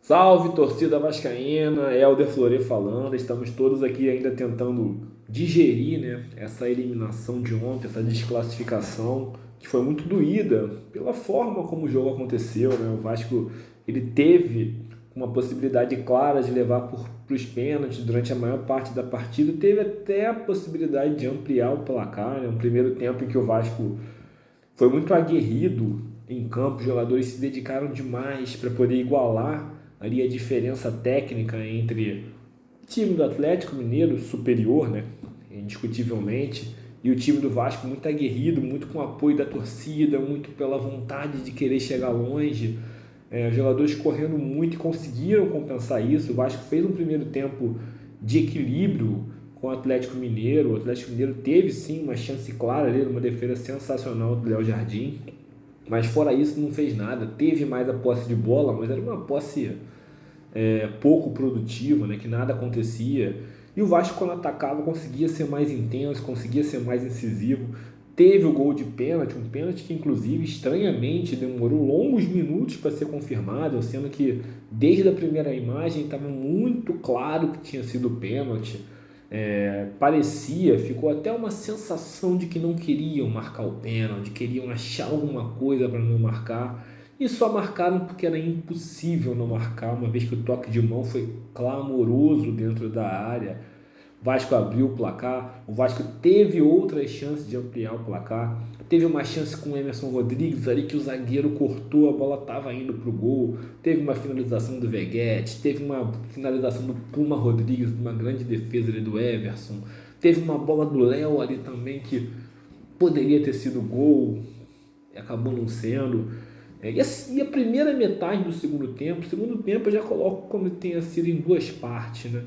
Salve, torcida vascaína, Helder Fleury falando. Estamos todos aqui ainda tentando digerir, né, essa eliminação de ontem, essa desclassificação, que foi muito doída pela forma como o jogo aconteceu, né? O Vasco, ele teve uma possibilidade clara de levar para os pênaltis durante a maior parte da partida, teve até a possibilidade de ampliar o placar, né? Um primeiro tempo em que o Vasco foi muito aguerrido em campo, os jogadores se dedicaram demais para poder igualar ali a diferença técnica entre o time do Atlético Mineiro, superior, né, indiscutivelmente, e o time do Vasco muito aguerrido, muito com o apoio da torcida, muito pela vontade de querer chegar longe. Os jogadores correndo muito e conseguiram compensar isso. O Vasco fez um primeiro tempo de equilíbrio com o Atlético Mineiro. O Atlético Mineiro teve sim uma chance clara ali, uma defesa sensacional do Léo Jardim, mas fora isso não fez nada. Teve mais a posse de bola, mas era uma posse pouco produtiva, né, que nada acontecia. E o Vasco, quando atacava, conseguia ser mais intenso, conseguia ser mais incisivo. Teve o gol de pênalti, um pênalti que, inclusive, estranhamente demorou longos minutos para ser confirmado, sendo que desde a primeira imagem estava muito claro que tinha sido pênalti. Parecia, ficou até uma sensação de que não queriam marcar o pênalti, queriam achar alguma coisa para não marcar. E só marcaram porque era impossível não marcar, uma vez que o toque de mão foi clamoroso dentro da área. O Vasco abriu o placar, o Vasco teve outras chances de ampliar o placar. Teve uma chance com o Emerson Rodrigues ali que o zagueiro cortou, a bola estava indo para o gol. Teve uma finalização do Veguete, teve uma finalização do Puma Rodrigues, uma grande defesa ali do Everson. Teve uma bola do Léo ali também que poderia ter sido gol, acabou não sendo. E a primeira metade do segundo tempo eu já coloco como tenha sido em duas partes, né?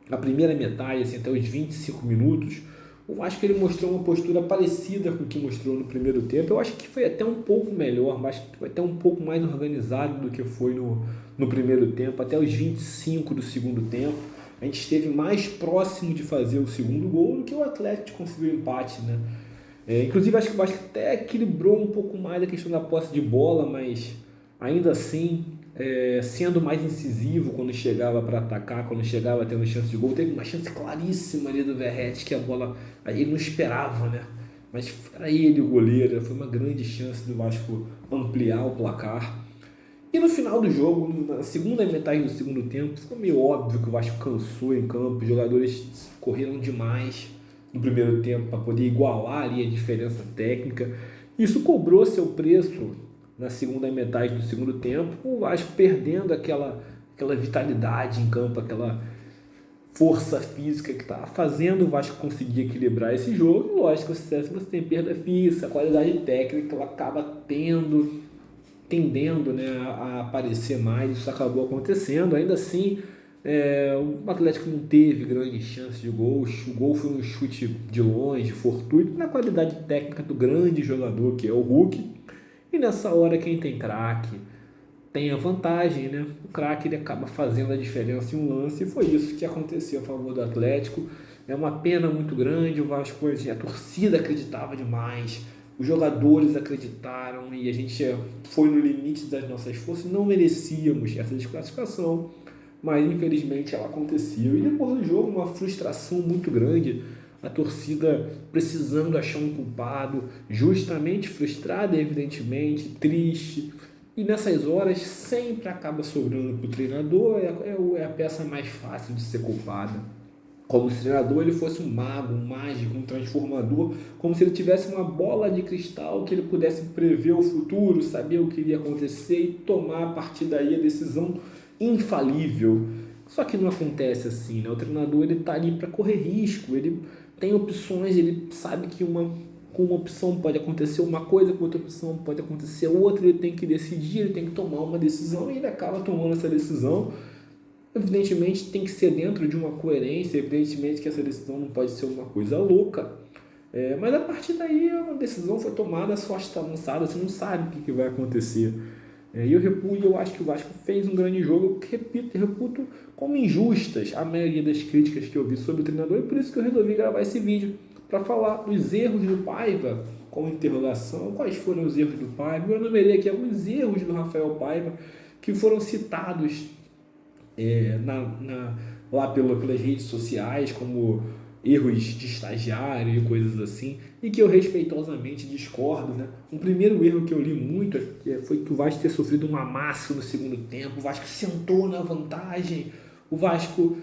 A primeira metade, assim, até os 25 minutos, eu acho que ele mostrou uma postura parecida com o que mostrou no primeiro tempo. Eu acho que foi até um pouco melhor, mas foi até um pouco mais organizado do que foi no primeiro tempo. Até os 25 do segundo tempo, a gente esteve mais próximo de fazer o segundo gol do que o Atlético conseguiu o empate, né? Inclusive, acho que o Vasco até equilibrou um pouco mais a questão da posse de bola, mas ainda assim, sendo mais incisivo quando chegava para atacar, quando chegava tendo chance de gol. Teve uma chance claríssima ali do Verratti, que a bola aí ele não esperava, né? Mas era ele o goleiro, foi uma grande chance do Vasco ampliar o placar. E no final do jogo, na segunda metade do segundo tempo, ficou meio óbvio que o Vasco cansou em campo, os jogadores correram demais no primeiro tempo para poder igualar ali a diferença técnica. Isso cobrou seu preço na segunda metade do segundo tempo, o Vasco perdendo aquela vitalidade em campo, aquela força física que estava fazendo o Vasco conseguir equilibrar esse jogo. E lógico, se você tem perda física, a qualidade técnica ela acaba tendendo, né, a aparecer mais. Isso acabou acontecendo. Ainda assim, o Atlético não teve grandes chances de gol. O gol foi um chute de longe, fortuito, na qualidade técnica do grande jogador que é o Hulk. E nessa hora quem tem craque tem a vantagem, né? O craque ele acaba fazendo a diferença em um lance e foi isso que aconteceu a favor do Atlético. É uma pena muito grande, o Vasco, a torcida acreditava demais, os jogadores acreditaram e a gente foi no limite das nossas forças, não merecíamos essa desclassificação, mas infelizmente ela aconteceu. E depois do jogo, uma frustração muito grande, a torcida precisando achar um culpado, justamente frustrada, evidentemente, triste. E nessas horas sempre acaba sobrando para o treinador, é a peça mais fácil de ser culpada. Como se o treinador ele fosse um mago, um mágico, um transformador, como se ele tivesse uma bola de cristal que ele pudesse prever o futuro, saber o que iria acontecer e tomar a partir daí a decisão infalível. Só que não acontece assim, né? O treinador ele está ali para correr risco, ele tem opções, ele sabe que com uma opção pode acontecer uma coisa, com outra opção pode acontecer outra, ele tem que decidir, ele tem que tomar uma decisão e ele acaba tomando essa decisão. Evidentemente tem que ser dentro de uma coerência, evidentemente que essa decisão não pode ser uma coisa louca, mas a partir daí a decisão foi tomada, a sorte está lançada, você não sabe o que vai acontecer. E eu acho que o Vasco fez um grande jogo, reputo como injustas a maioria das críticas que eu vi sobre o treinador, e por isso que eu resolvi gravar esse vídeo, para falar dos erros do Paiva, com interrogação, quais foram os erros do Paiva. Eu enumerei aqui alguns erros do Rafael Paiva que foram citados lá pelas redes sociais, como erros de estagiário e coisas assim, e que eu respeitosamente discordo, né? Um primeiro erro que eu li muito foi que o Vasco ter sofrido um amasso no segundo tempo, o Vasco sentou na vantagem, o Vasco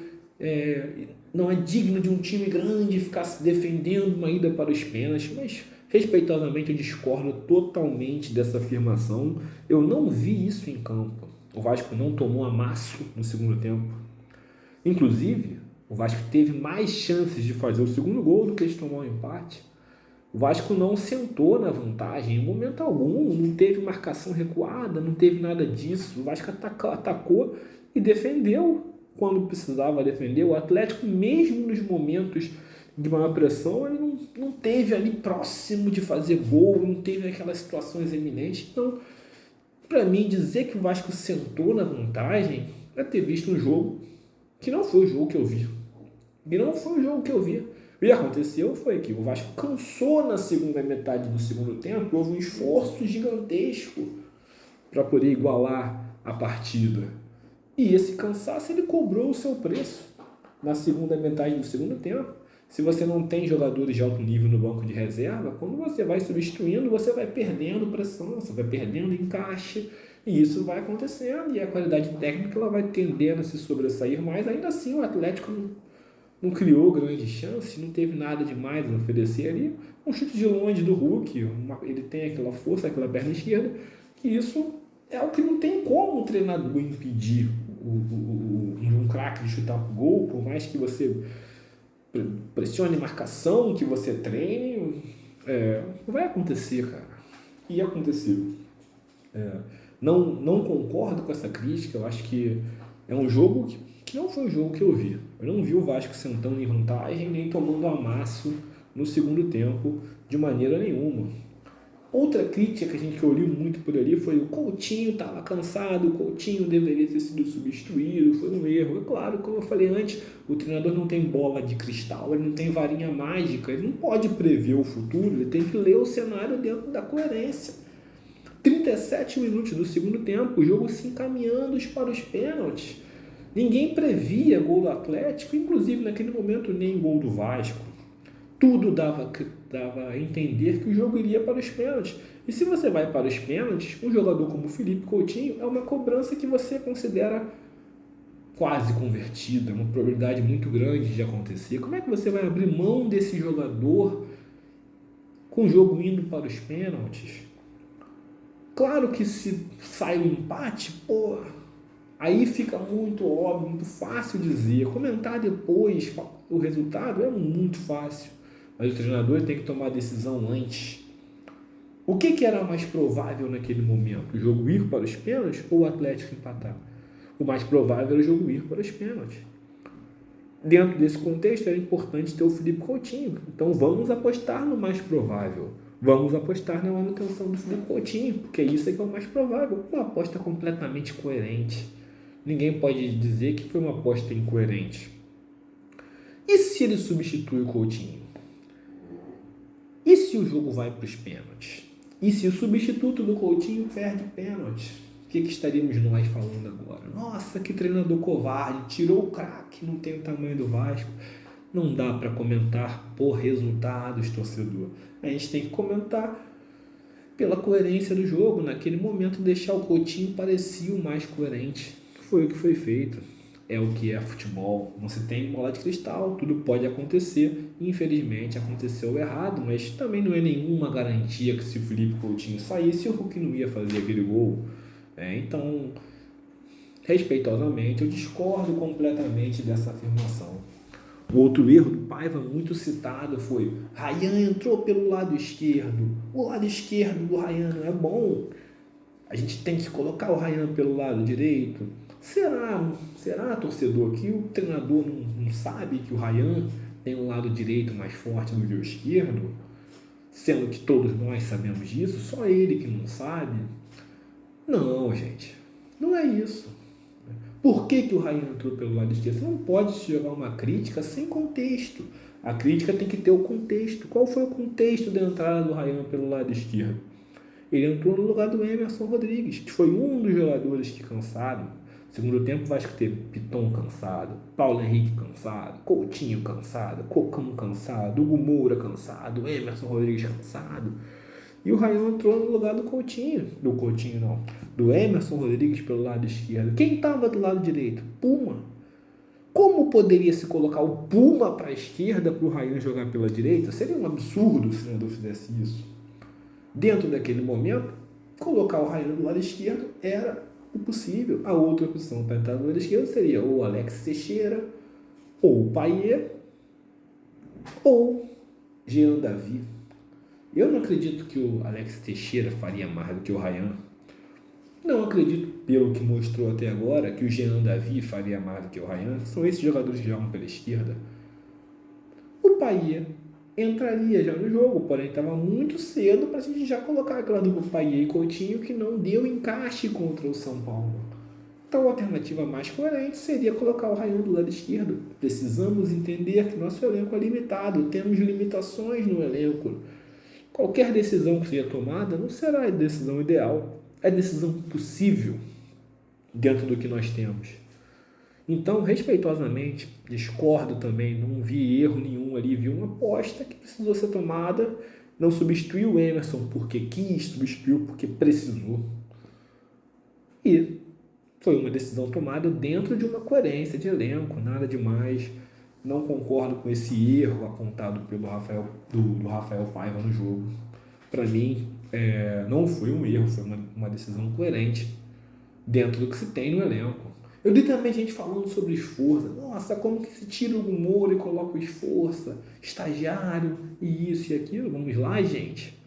não é digno de um time grande ficar se defendendo uma ida para os pênaltis, mas respeitosamente eu discordo totalmente dessa afirmação. Eu não vi isso em campo. O Vasco não tomou amasso no segundo tempo. Inclusive, o Vasco teve mais chances de fazer o segundo gol do que de tomar o empate. O Vasco não sentou na vantagem em momento algum, não teve marcação recuada, não teve nada disso. O Vasco atacou e defendeu quando precisava defender. O Atlético, mesmo nos momentos de maior pressão, ele não teve ali próximo de fazer gol, não teve aquelas situações eminentes. Então, para mim, dizer que o Vasco sentou na vantagem é ter visto um jogo que não foi o jogo que eu vi. E não foi o jogo que eu vi. O que aconteceu foi que o Vasco cansou na segunda metade do segundo tempo, houve um esforço gigantesco para poder igualar a partida. E esse cansaço ele cobrou o seu preço na segunda metade do segundo tempo. Se você não tem jogadores de alto nível no banco de reserva, quando você vai substituindo, você vai perdendo pressão, você vai perdendo encaixe, e isso vai acontecendo, e a qualidade técnica ela vai tendendo a se sobressair, mas ainda assim o Atlético não criou grande chance, não teve nada demais a oferecer ali. Um chute de longe do Hulk, ele tem aquela força, aquela perna esquerda, que isso é o que não tem como o treinador impedir um craque de chutar pro gol, por mais que você pressione marcação, que você treine, vai acontecer, cara. E aconteceu. Não concordo com essa crítica, eu acho que é um jogo que não foi o jogo que eu vi. Eu não vi o Vasco sentando em vantagem, nem tomando amasso no segundo tempo, de maneira nenhuma. Outra crítica que eu li muito por ali foi o Coutinho estava cansado, o Coutinho deveria ter sido substituído, foi um erro. É claro, como eu falei antes, o treinador não tem bola de cristal, ele não tem varinha mágica, ele não pode prever o futuro, ele tem que ler o cenário dentro da coerência. 37 minutos do segundo tempo, o jogo se encaminhando para os pênaltis. Ninguém previa gol do Atlético, inclusive naquele momento nem gol do Vasco. Tudo dava a entender que o jogo iria para os pênaltis. E se você vai para os pênaltis, um jogador como o Felipe Coutinho é uma cobrança que você considera quase convertida, uma probabilidade muito grande de acontecer. Como é que você vai abrir mão desse jogador com o jogo indo para os pênaltis? Claro que se sai um empate, aí fica muito óbvio, muito fácil dizer. Comentar depois o resultado é muito fácil. Mas o treinador tem que tomar a decisão antes. O que era mais provável naquele momento? O jogo ir para os pênaltis ou o Atlético empatar? O mais provável era o jogo ir para os pênaltis. Dentro desse contexto era importante ter o Felipe Coutinho. Então vamos apostar no mais provável. Vamos apostar na manutenção do Felipe Coutinho, porque isso é que é o mais provável. Uma aposta completamente coerente. Ninguém pode dizer que foi uma aposta incoerente. E se ele substitui o Coutinho? E se o jogo vai para os pênaltis? E se o substituto do Coutinho perde pênalti? O que estaríamos nós falando agora? Nossa, que treinador covarde, tirou o craque, não tem o tamanho do Vasco. Não dá para comentar por resultados, torcedor. A gente tem que comentar pela coerência do jogo. Naquele momento, deixar o Coutinho parecia o mais coerente. Foi o que foi feito. É o que é futebol. Não se tem bola de cristal, tudo pode acontecer. Infelizmente aconteceu errado, mas também não é nenhuma garantia que se o Felipe Coutinho saísse, o Hulk não ia fazer aquele gol. Então, respeitosamente, eu discordo completamente dessa afirmação. O outro erro do Paiva muito citado foi: Ryan entrou pelo lado esquerdo. O lado esquerdo do Ryan não é bom. A gente tem que colocar o Ryan pelo lado direito. Será, torcedor, que o treinador não sabe que o Ryan tem um lado direito mais forte do que o esquerdo? Sendo que todos nós sabemos disso, só ele que não sabe? Não, gente, não é isso. Por que o Ryan entrou pelo lado esquerdo? Você não pode jogar uma crítica sem contexto. A crítica tem que ter o contexto. Qual foi o contexto da entrada do Ryan pelo lado esquerdo? Ele entrou no lugar do Emerson Rodrigues, que foi um dos jogadores que cansaram. Segundo tempo, o Vasco teve Piton cansado, Paulo Henrique cansado, Coutinho cansado, Cocão cansado, Hugo Moura cansado, Emerson Rodrigues cansado. E o Ryan entrou no lugar do Coutinho. Do Emerson Rodrigues pelo lado esquerdo. Quem estava do lado direito? Puma. Como poderia se colocar o Puma para a esquerda para o Ryan jogar pela direita? Seria um absurdo se o treinador fizesse isso. Dentro daquele momento, colocar o Ryan do lado esquerdo era o possível. A outra opção para entrar do lado esquerdo seria ou o Alex Teixeira, ou o Payet, ou Jean Davi. Eu não acredito que o Alex Teixeira faria mais do que o Ryan. Não acredito, pelo que mostrou até agora, que o Jean Davi faria mais do que o Ryan. São esses jogadores que jogam pela esquerda. O Payet entraria já no jogo, porém estava muito cedo para a gente já colocar aquela dupla Payet e Coutinho que não deu encaixe contra o São Paulo. Então a alternativa mais coerente seria colocar o Ryan do lado esquerdo. Precisamos entender que nosso elenco é limitado, temos limitações no elenco. Qualquer decisão que seja tomada não será a decisão ideal, é a decisão possível dentro do que nós temos. Então, respeitosamente, discordo também, não vi erro nenhum ali, vi uma aposta que precisou ser tomada, não substituiu o Emerson porque quis, substituiu porque precisou. E foi uma decisão tomada dentro de uma coerência de elenco, nada demais. Não concordo com esse erro apontado pelo do Rafael Paiva no jogo. Para mim, não foi um erro, foi uma decisão coerente dentro do que se tem no elenco. Eu li também gente falando sobre esforço. Nossa, como que se tira o Moura e coloca o esforço? Estagiário, e isso e aquilo. Vamos lá, gente.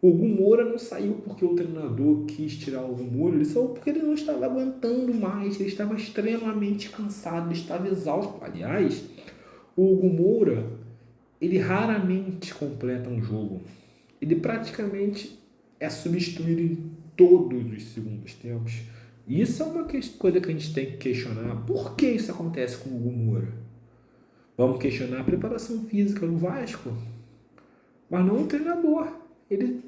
O Hugo Moura não saiu porque o treinador quis tirar o Hugo Moura, ele saiu porque ele não estava aguentando mais, ele estava extremamente cansado, ele estava exausto. Aliás, o Hugo Moura, ele raramente completa um jogo. Ele praticamente é substituído em todos os segundos tempos. Isso é uma coisa que a gente tem que questionar. Por que isso acontece com o Hugo Moura? Vamos questionar a preparação física do Vasco, mas não o treinador. Ele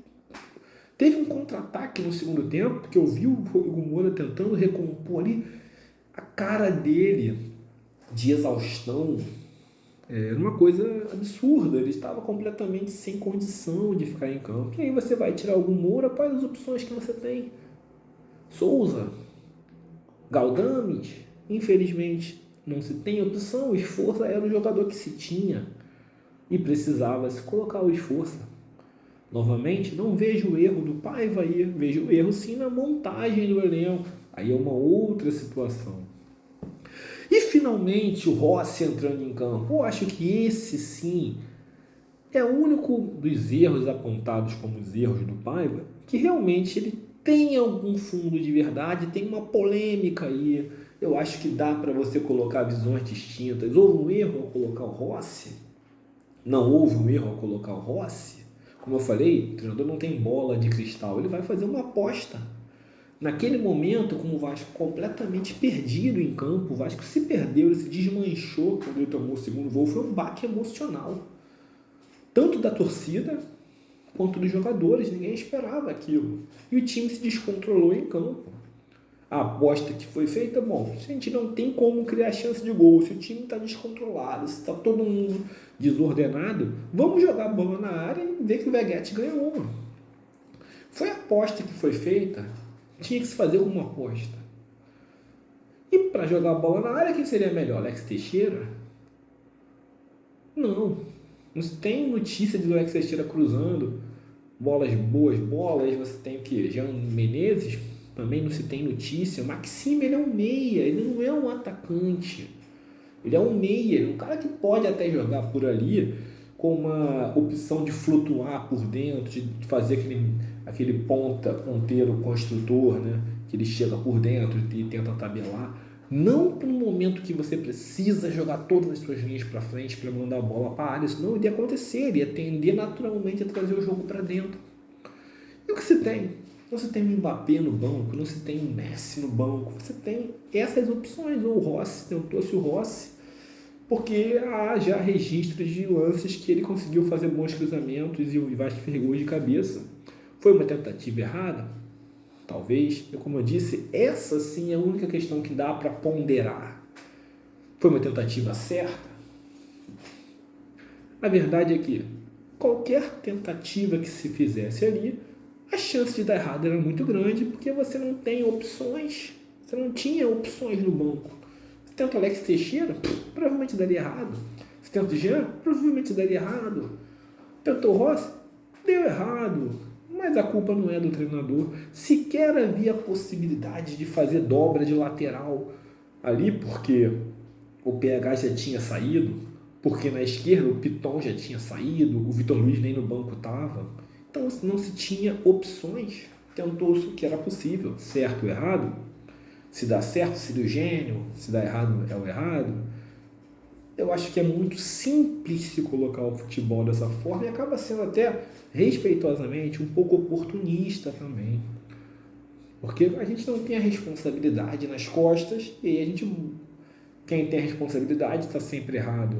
teve um contra-ataque no segundo tempo, que eu vi o Hugo Moura tentando recompor ali a cara dele de exaustão. Era uma coisa absurda, ele estava completamente sem condição de ficar em campo. E aí você vai tirar o Hugo Moura, quais as opções que você tem? Souza, Galdames, infelizmente não se tem opção. O esforço era o jogador que se tinha e precisava se colocar o esforço. Novamente, não vejo o erro do Paiva aí, vejo o erro sim na montagem do elenco. Aí é uma outra situação. E finalmente o Rossi entrando em campo. Eu acho que esse sim é o único dos erros apontados como os erros do Paiva que realmente ele tem algum fundo de verdade, tem uma polêmica aí. Eu acho que dá para você colocar visões distintas. Houve um erro ao colocar o Rossi? Não houve um erro ao colocar o Rossi? Como eu falei, o treinador não tem bola de cristal, ele vai fazer uma aposta. Naquele momento, com o Vasco completamente perdido em campo, o Vasco se perdeu, ele se desmanchou quando ele tomou o segundo gol, foi um baque emocional. Tanto da torcida quanto dos jogadores, ninguém esperava aquilo. E o time se descontrolou em campo. A aposta que foi feita, bom, se a gente não tem como criar chance de gol, se o time está descontrolado, se está todo mundo desordenado, vamos jogar a bola na área e ver que o Veguete ganhou uma. Foi a aposta que foi feita, tinha que se fazer uma aposta. E para jogar a bola na área, quem seria melhor? Alex Teixeira? Não se tem notícia de Alex Teixeira cruzando bolas boas, você tem o que? Jean Menezes, também não se tem notícia. O Maxime, ele é um meia, ele não é um atacante. Ele é um meia, ele é um cara que pode até jogar por ali com uma opção de flutuar por dentro, de fazer aquele ponteiro construtor, né? Que ele chega por dentro e tenta tabelar. Não para um momento que você precisa jogar todas as suas linhas para frente para mandar a bola para a área. Isso não iria acontecer, ele ia tender naturalmente a trazer o jogo para dentro. E o que se tem? Não se tem um Mbappé no banco, não se tem um Messi no banco. Você tem essas opções, ou o Rossi, tentou-se o Rossi, porque há já registros de lances que ele conseguiu fazer bons cruzamentos e o Vasco fez gol de cabeça. Foi uma tentativa errada? talvez. E como eu disse, essa sim é a única questão que dá para ponderar. Foi uma tentativa certa? A verdade é que qualquer tentativa que se fizesse ali, a chance de dar errado era muito grande, porque você não tem opções, você não tinha opções no banco. Você tenta o Alex Teixeira, provavelmente daria errado. Você tenta o Jean, provavelmente daria errado. Tentou o Rossi, deu errado. Mas a culpa não é do treinador. Sequer havia possibilidade de fazer dobra de lateral ali, porque o PH já tinha saído, porque na esquerda o Piton já tinha saído, o Vitor Luiz nem no banco estava. Então não se tinha opções. Tentou-se o que era possível, certo ou errado. Se dá certo, seria o gênio, se dá errado, é o errado. Eu acho que é muito simples se colocar o futebol dessa forma e acaba sendo até, respeitosamente, um pouco oportunista também. Porque a gente não tem a responsabilidade nas costas e aí quem tem a responsabilidade está sempre errado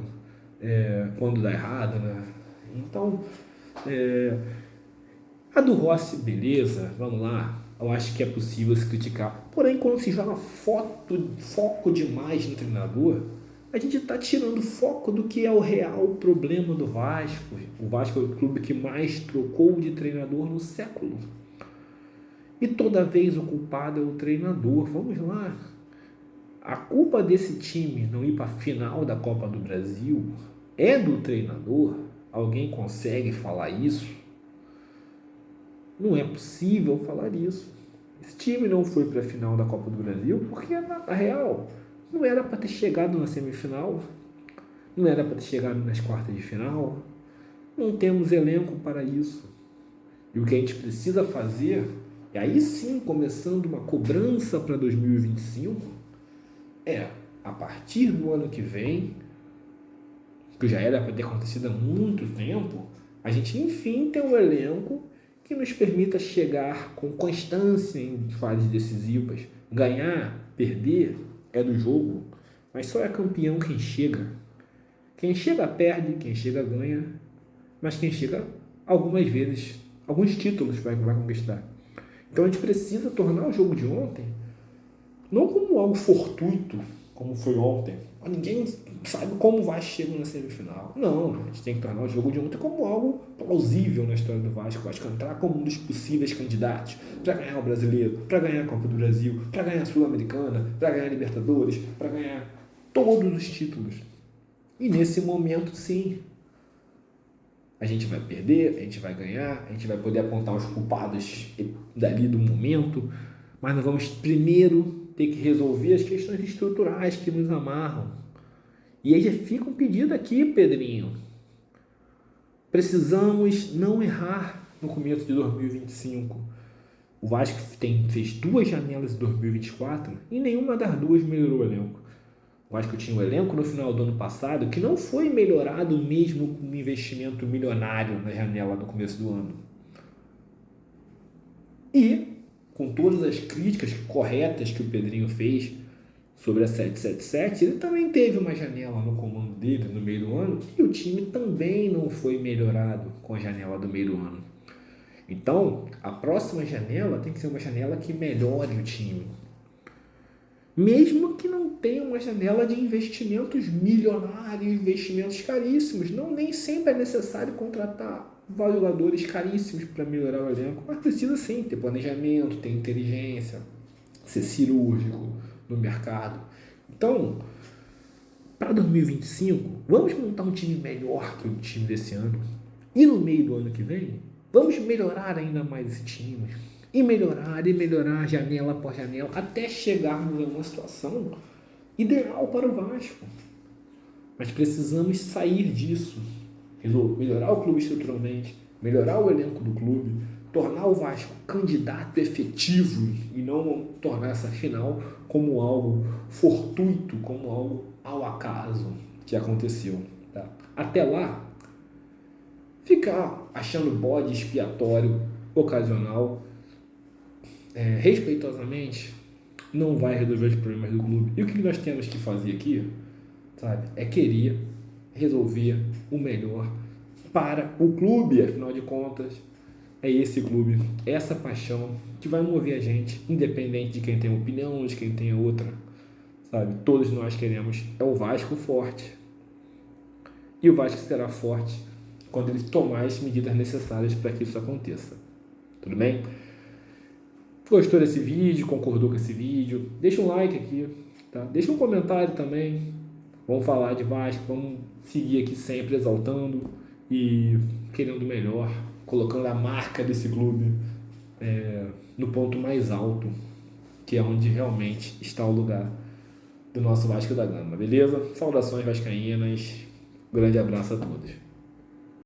quando dá errado, né? Então, a do Rossi, beleza, vamos lá. Eu acho que é possível se criticar. Porém, quando se joga foco demais no treinador, a gente está tirando foco do que é o real problema do Vasco. O Vasco é o clube que mais trocou de treinador no século. E toda vez o culpado é o treinador. Vamos lá. A culpa desse time não ir para a final da Copa do Brasil é do treinador? Alguém consegue falar isso? Não é possível falar isso. Esse time não foi para a final da Copa do Brasil porque, na real, não era para ter chegado na semifinal, não era para ter chegado nas quartas de final. Não temos elenco para isso. E o que a gente precisa fazer, e aí sim, começando uma cobrança para 2025, a partir do ano que vem, que já era para ter acontecido há muito tempo, a gente enfim ter um elenco que nos permita chegar com constância em fases decisivas. Ganhar, perder é do jogo, mas só é campeão quem chega. Quem chega perde, quem chega ganha, mas quem chega algumas vezes, alguns títulos vai conquistar. Então a gente precisa tornar o jogo de ontem não como algo fortuito, como foi ontem. Ninguém sabe como vai chegar na semifinal. Não, a gente tem que tornar o jogo de ontem como algo plausível na história do Vasco. O Vasco entrar como um dos possíveis candidatos para ganhar o Brasileiro, para ganhar a Copa do Brasil, para ganhar a Sul-Americana, para ganhar a Libertadores, para ganhar todos os títulos. E nesse momento, sim, a gente vai perder, a gente vai ganhar, a gente vai poder apontar os culpados dali do momento, mas nós vamos primeiro ter que resolver as questões estruturais que nos amarram. E aí já fica um pedido aqui, Pedrinho. Precisamos não errar no começo de 2025. O Vasco fez 2 janelas em 2024 e nenhuma das duas melhorou o elenco. O Vasco tinha um elenco no final do ano passado que não foi melhorado mesmo com um investimento milionário na janela no começo do ano. E, com todas as críticas corretas que o Pedrinho fez sobre a 777, ele também teve uma janela no comando dele no meio do ano e o time também não foi melhorado com a janela do meio do ano. Então, a próxima janela tem que ser uma janela que melhore o time. Mesmo que não tenha uma janela de investimentos milionários, investimentos caríssimos. Nem sempre é necessário contratar jogadores caríssimos para melhorar o elenco, mas precisa sim ter planejamento, ter inteligência, ser cirúrgico no mercado. Então, para 2025, vamos montar um time melhor que o time desse ano. E no meio do ano que vem, vamos melhorar ainda mais esse time. E melhorar janela por janela, até chegarmos a uma situação ideal para o Vasco. Mas precisamos sair disso. Melhorar o clube estruturalmente, melhorar o elenco do clube, tornar o Vasco candidato efetivo e não tornar essa final como algo fortuito, como algo ao acaso que aconteceu. Tá? Até lá, ficar achando bode expiatório ocasional, respeitosamente, não vai resolver os problemas do clube. E o que nós temos que fazer aqui, sabe, é querer resolver o melhor para o clube, afinal de contas. é esse clube, essa paixão que vai mover a gente, independente de quem tem opinião, de quem tem outra, sabe? Todos nós queremos é o Vasco forte. E o Vasco será forte quando ele tomar as medidas necessárias para que isso aconteça. Tudo bem? Gostou desse vídeo? Concordou com esse vídeo? Deixa um like aqui, tá? Deixa um comentário também. Vamos falar de Vasco, vamos seguir aqui sempre exaltando e querendo o melhor, colocando a marca desse clube no ponto mais alto, que é onde realmente está o lugar do nosso Vasco da Gama, beleza? Saudações vascaínas, grande abraço a todos.